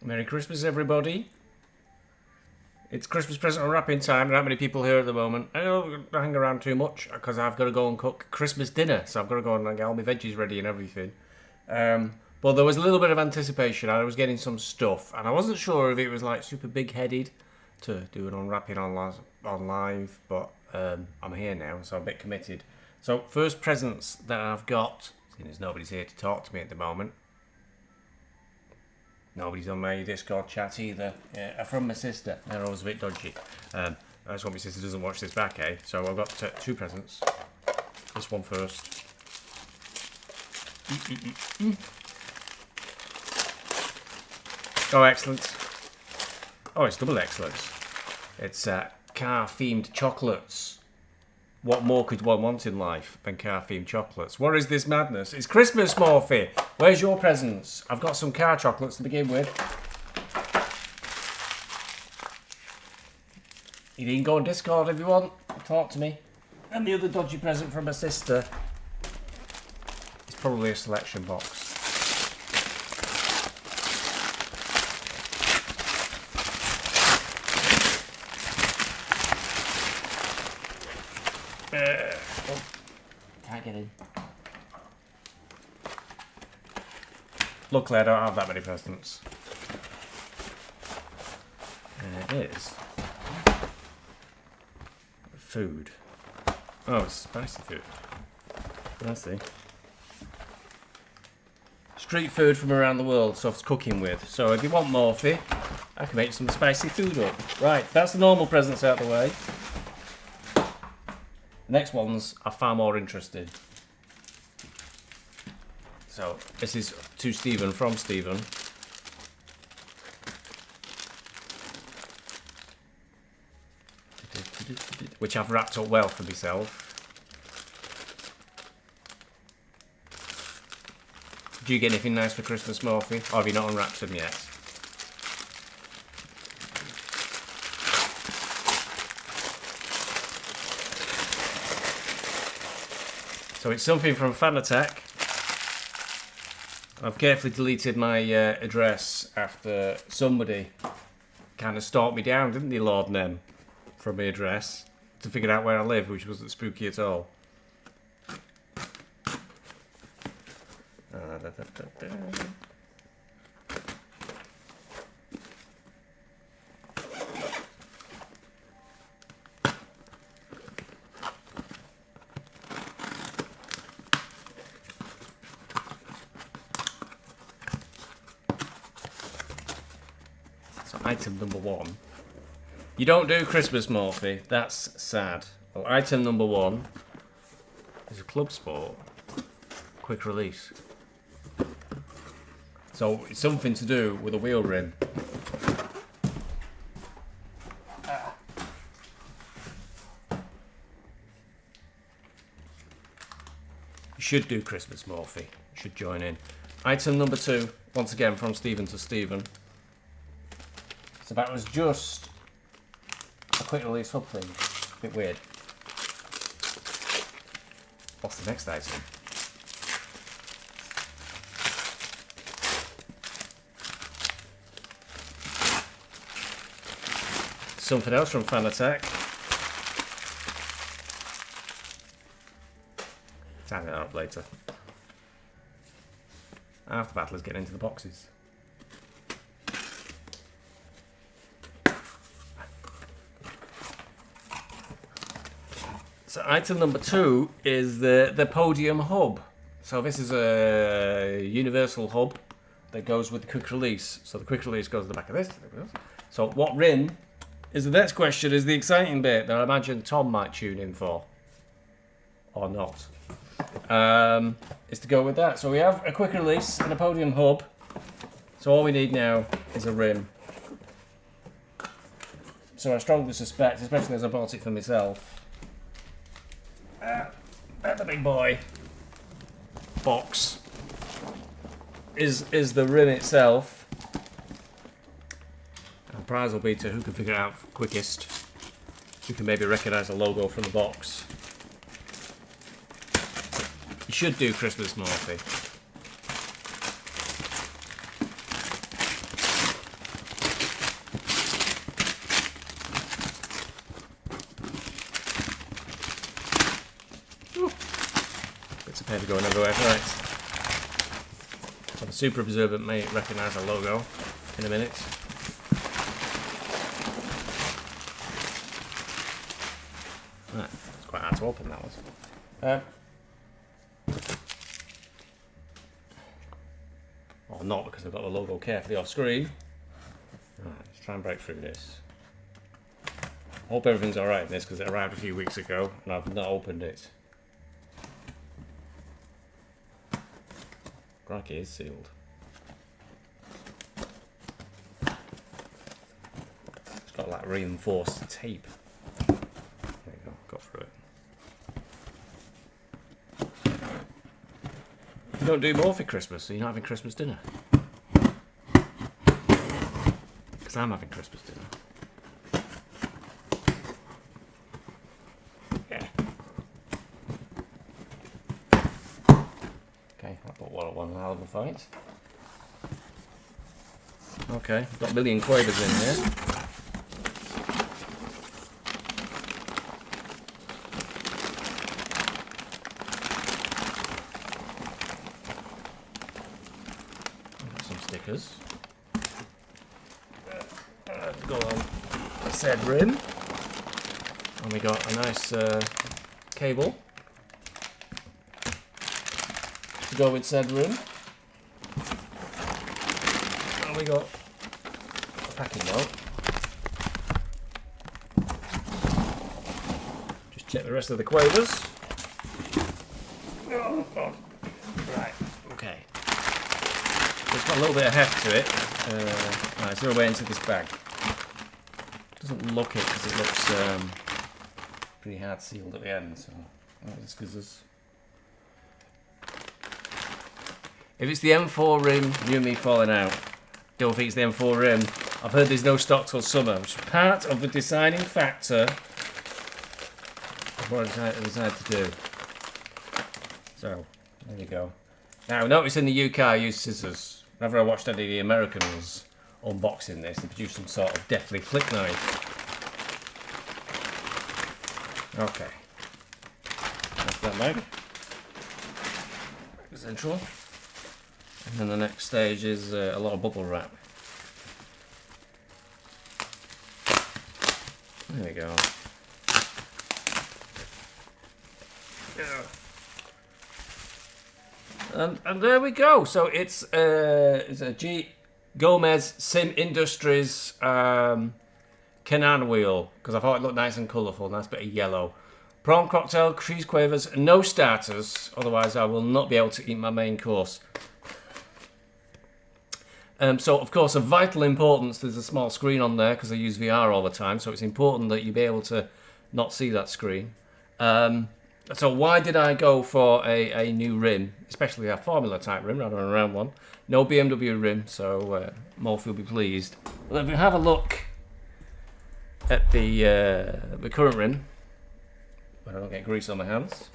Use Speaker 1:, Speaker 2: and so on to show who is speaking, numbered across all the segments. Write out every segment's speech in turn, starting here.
Speaker 1: Merry Christmas, everybody. It's Christmas present unwrapping time. Not many people here at the moment. I don't hang around too much because I've got to go and cook Christmas dinner. So I've got to go and get all my veggies ready and everything. But there was a little bit of anticipation. I was getting some stuff. And I wasn't sure if it was like super big-headed to do an unwrapping on live. But I'm here now, so I'm a bit committed. So first presents that I've got, seeing as nobody's here to talk to me at the moment. Nobody's on my Discord chat either. Are from my sister. They're always a bit dodgy. I just hope my sister doesn't watch this back, eh? So I've got two presents. This one first. Oh, excellent. Oh, it's double excellent. It's car-themed chocolates. What more could one want in life than car-themed chocolates? What is this madness? It's Christmas, Morphy. Where's your presents? I've got some car chocolates to begin with. You can go on Discord if you want. Talk to me. And the other dodgy present from my sister is probably a selection box. Can't get in. Luckily, I don't have that many presents. And it is food. Oh, it's spicy food. I see. Street food from around the world, soft cooking with. So if you want Morphy, I can make some spicy food up. Right, that's the normal presents out of the way. The next ones are far more interesting. So this is to Stephen from Stephen. Which I've wrapped up well for myself. Do you get anything nice for Christmas, Morphy? Or have you not unwrapped them yet? So it's something from Fan Attack. I've carefully deleted my address after somebody kind of stalked me down, didn't they, Lord Nem, from my address to figure out where I live, which wasn't spooky at all. So item number one. You don't do Christmas, Morphy. That's sad. Well, item number one is a Club Sport quick release. So it's something to do with a wheel rim. You should do Christmas, Morphy. You should join in. Item number two, once again from Stephen to Stephen. So that was just a quick release hub thing. A bit weird. What's the next item? Something else from Fan Attack. Tidy that up later. After battle is getting into the boxes. So item number two is the podium hub. So this is a universal hub that goes with the quick release. So the quick release goes to the back of this. So what rim is the next question, is the exciting bit that I imagine Tom might tune in for. Or not. Is to go with that. So we have a quick release and a podium hub. So all we need now is a rim. So I strongly suspect, especially as I bought it for myself, the big boy box is the rim itself. The prize will be to who can figure it out quickest, who can maybe recognise the logo from the box. should do Christmas Morphy. Bits of paper going everywhere. Right. So the super observant may recognise the logo in a minute. Right. It's quite hard to open, that was. Or not, because I've got the logo carefully off screen. Right, let's try and break through this. Hope everything's alright in this, because it arrived a few weeks ago and I've not opened it. Crikey, it's sealed. It's got like reinforced tape. There you go, got through it. You don't do more for Christmas, so you're not having Christmas dinner. Because I'm having Christmas dinner. Yeah. Okay, that put one hell of a fight. Okay, got a million quavers in here. Stickers. Go on a said rim, and we got a nice cable to go with said rim, and we got a packing note. Just check the rest of the quavers. Oh God! Right. Okay. It's got a little bit of heft to it. Right, it's away into this bag. Doesn't look it because it looks pretty hard sealed at the end. So this gives us. If it's the M4 rim, you and me falling out. Don't think it's the M4 rim. I've heard there's no stock till summer, which is part of the deciding factor of what I decided to do. So there you go. Now, notice in the UK I use scissors. Whenever I watched any of the Americans unboxing this, they produced some sort of deathly flick knife. Okay. That's that bag. Central. And then the next stage is a lot of bubble wrap. There we go. And there we go. So it's a G Gomez Sim Industries Canan wheel, because I thought it looked nice and colourful, nice bit of yellow. Prawn cocktail, cheese quavers, no starters, otherwise I will not be able to eat my main course. So of course of vital importance, there's a small screen on there because I use VR all the time, so it's important that you be able to not see that screen. So why did I go for a new rim, especially a Formula type rim rather than a round one? No BMW rim, so Morphy will be pleased. Well, if we have a look at the current rim, when I don't get grease on my hands.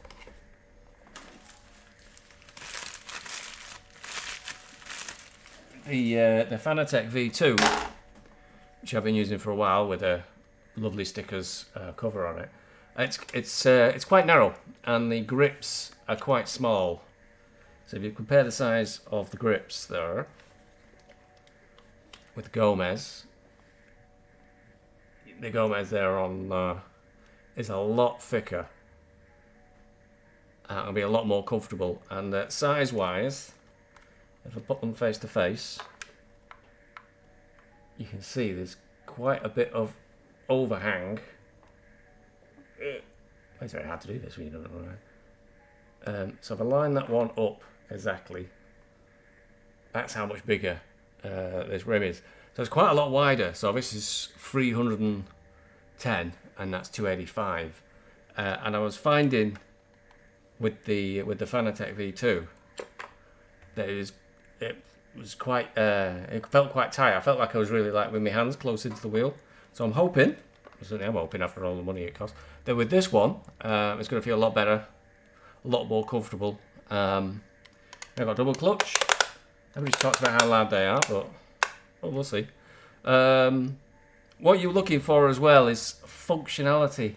Speaker 1: The Fanatec V2, which I've been using for a while with a lovely stickers cover on it. It's quite narrow, and the grips are quite small. So if you compare the size of the grips there with the Gomez there on is a lot thicker. It'll be a lot more comfortable. And size-wise, if I put them face to face, you can see there's quite a bit of overhang. It's very hard to do this when you don't know right. So if I line that one up exactly, that's how much bigger this rim is. So it's quite a lot wider. So this is 310 and that's 285. And I was finding with the Fanatec V2 that it was quite it felt quite tight. I felt like I was really like with my hands close into the wheel. So I'm hoping, certainly I'm hoping after all the money it costs, that with this one it's going to feel a lot better, a lot more comfortable, I've got double clutch. Everybody's talked about how loud they are, but we'll see. What you're looking for as well is functionality.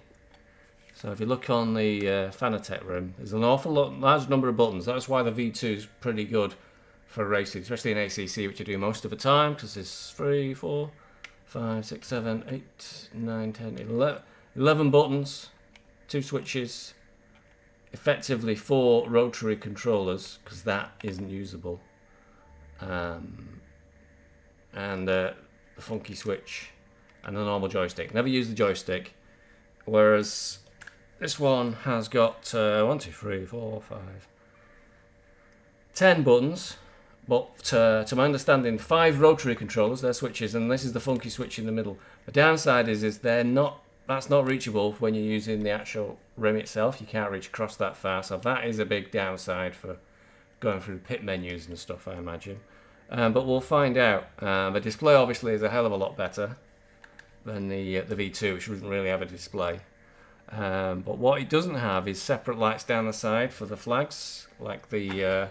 Speaker 1: So if you look on the Fanatec rim, there's an large number of buttons. That's why the V2 is pretty good for racing, especially in ACC, which I do most of the time, because there's 3, 4, 5, 6, 7, 8, 9, 10, 11 buttons, 2 switches, effectively 4 rotary controllers, because that isn't usable, and the funky switch, and the normal joystick. Never use the joystick, whereas this one has got 1, 2, 3, 4, 5, 10 buttons, but to my understanding, 5 rotary controllers, they're switches, and this is the funky switch in the middle. The downside is that's not reachable when you're using the actual rim itself. You can't reach across that far, so that is a big downside for going through pit menus and stuff, I imagine. But we'll find out. The display obviously is a hell of a lot better than the V2, which doesn't really have a display. But what it doesn't have is separate lights down the side for the flags, like the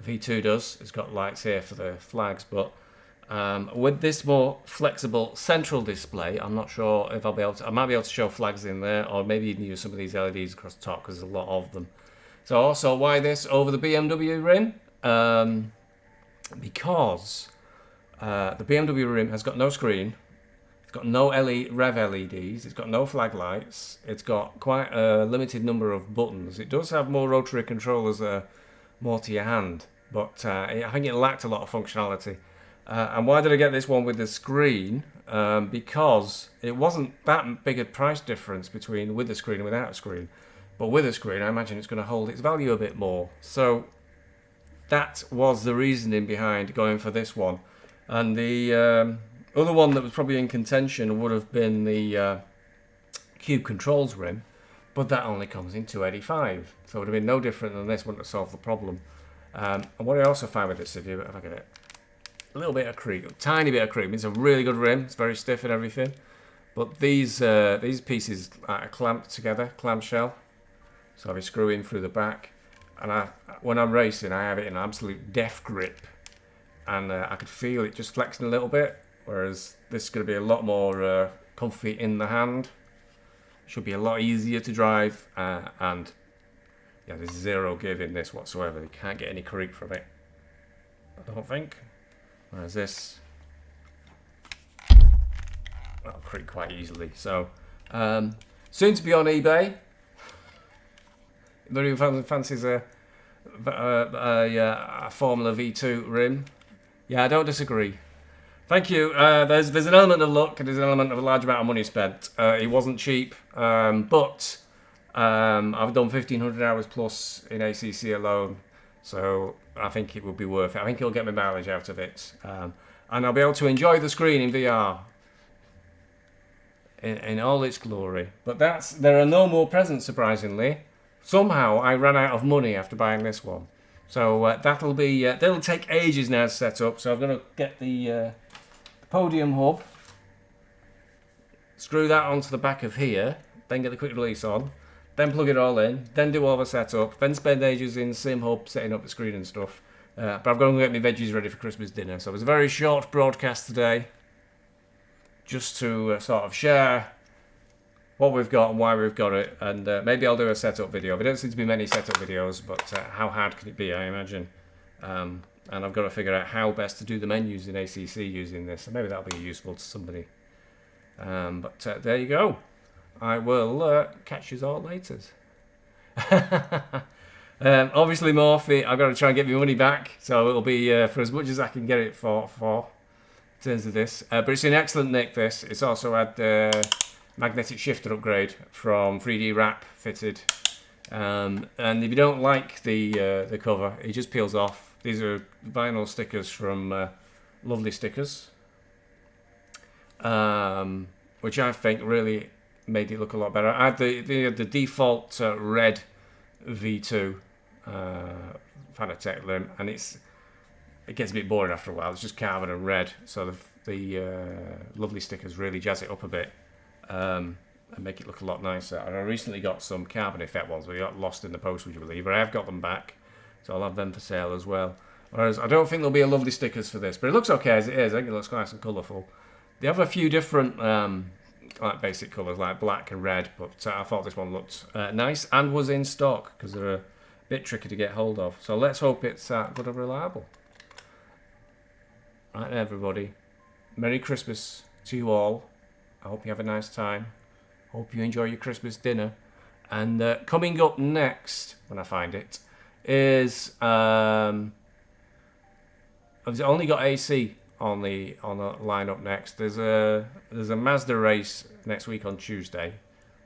Speaker 1: V2 does. It's got lights here for the flags, but with this more flexible central display, I'm not sure if I'll be able to. I might be able to show flags in there, or maybe even use some of these LEDs across the top, because there's a lot of them. So also, why this over the BMW rim? Because the BMW rim has got no screen. It's got no rev LEDs, it's got no flag lights, it's got quite a limited number of buttons. It does have more rotary controllers, more to your hand, but I think it lacked a lot of functionality. And why did I get this one with the screen? Because it wasn't that big a price difference between with the screen and without a screen. But with a screen, I imagine it's going to hold its value a bit more. So that was the reasoning behind going for this one. And the other one that was probably in contention would have been the Cube Controls rim, but that only comes in 285, so it would have been no different than this, wouldn't have solved the problem. And what I also found with this, if I get it, a little bit of creep, a tiny bit of creep. It's a really good rim, it's very stiff and everything, but these pieces are clamped together, clamshell, so I'll be screwing through the back, and when I'm racing, I have it in an absolute death grip, and I could feel it just flexing a little bit. Whereas this is going to be a lot more comfy in the hand. Should be a lot easier to drive, and yeah, there's zero give in this whatsoever. You can't get any creep from it, I don't think. Whereas this, that'll creep quite easily. So soon to be on eBay. If anyone fancies a Formula V2 rim, yeah, I don't disagree. Thank you. There's an element of luck and there's an element of a large amount of money spent. It wasn't cheap, but I've done 1,500 hours plus in ACC alone, so I think it will be worth it. I think it'll get my mileage out of it, and I'll be able to enjoy the screen in VR in all its glory. But there are no more presents, surprisingly. Somehow I ran out of money after buying this one, so that'll take ages now to set up. So I'm going to get the podium hub, screw that onto the back of here, then get the quick release on, then plug it all in, then do all the setup, then spend ages in SimHub setting up the screen and stuff. But I've got to get my veggies ready for Christmas dinner. So it was a very short broadcast today, just to sort of share what we've got and why we've got it, and maybe I'll do a setup video. There don't seem to be many setup videos, but how hard can it be, I imagine. And I've got to figure out how best to do the menus in ACC using this, so maybe that'll be useful to somebody. But there you go. I will catch you all later. Obviously, Morphy, I've got to try and get my money back, so it'll be for as much as I can get it for in terms of this. But it's in excellent nick, this. It's also had magnetic shifter upgrade from 3D wrap fitted. And if you don't like the cover, it just peels off. These are vinyl stickers from Lovely Stickers, which I think really made it look a lot better. I had the default red V2 Fanatec rim, and it gets a bit boring after a while. It's just carbon and red, so the Lovely Stickers really jazz it up a bit and make it look a lot nicer. And I recently got some carbon effect ones, but they got lost in the post, would you believe? But I have got them back. So I'll have them for sale as well. Whereas I don't think there'll be a lovely stickers for this, but it looks okay as it is. I think it looks nice and colourful. They have a few different like basic colours like black and red, but I thought this one looked nice and was in stock because they're a bit tricky to get hold of. So let's hope it's good and reliable. Right, everybody. Merry Christmas to you all. I hope you have a nice time. Hope you enjoy your Christmas dinner. And coming up next, when I find it, is I've only got AC on the lineup next. There's a Mazda race next week on Tuesday,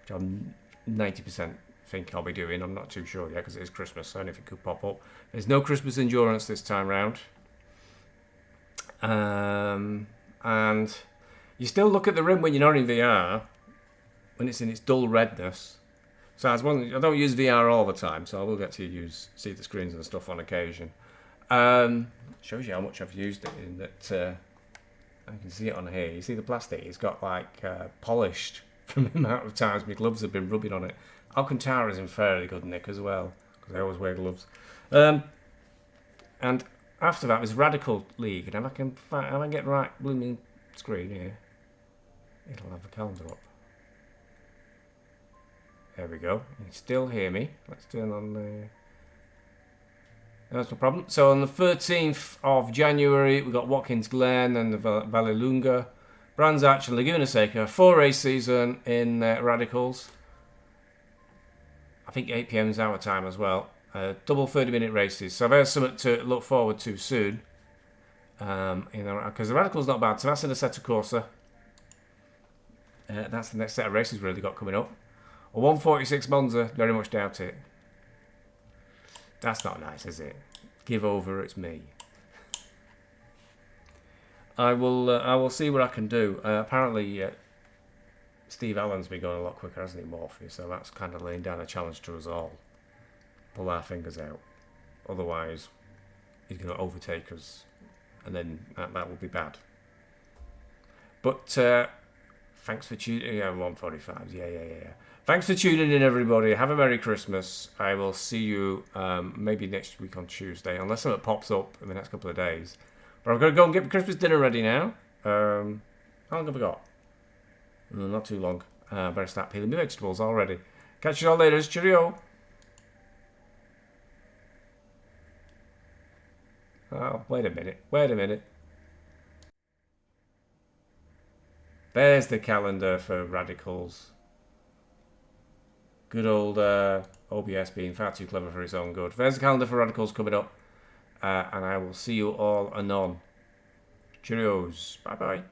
Speaker 1: which I'm 90% think I'll be doing. I'm not too sure yet because it is Christmas, so anything could pop up. There's no Christmas endurance this time round. And you still look at the rim when you're not in VR, when it's in its dull redness. So I don't use VR all the time, so I will get to see the screens and stuff on occasion. Shows you how much I've used it in that I can see it on here. You see the plastic? It's got like polished from the amount of times my gloves have been rubbing on it. Alcantara's in fairly good nick as well, because I always wear gloves. And after that was Radical League, and if I can get the right blooming screen here, it'll have the calendar up. There we go. You can still hear me. Let's turn on the... That's no problem. So on the 13th of January, we've got Watkins Glen and the Vallelunga, Brands Hatch and Laguna Seca. 4-race season in Radicals. I think 8 PM is our time as well. Double 30-minute races. So there's something to look forward to soon. Because the Radical's not bad. So that's in the Assetto Corsa. That's the next set of races we've really got coming up. A 146 Monza, very much doubt it. That's not nice, is it? Give over, it's me. I will see what I can do. Apparently, Steve Allen's been going a lot quicker, hasn't he, Morpheus? So that's kind of laying down a challenge to us all. Pull our fingers out. Otherwise, he's going to overtake us, and then that will be bad. But thanks for tuning. Yeah, 145s. Yeah. Thanks for tuning in, everybody. Have a Merry Christmas. I will see you maybe next week on Tuesday, unless something pops up in the next couple of days. But I've got to go and get my Christmas dinner ready now. How long have I got? Not too long. Better start peeling my vegetables already. Catch you all later. Cheerio. Oh, wait a minute. There's the calendar for Radicals. Good old OBS being far too clever for its own good. There's the calendar for Radicals coming up. And I will see you all anon. Cheerios. Bye-bye.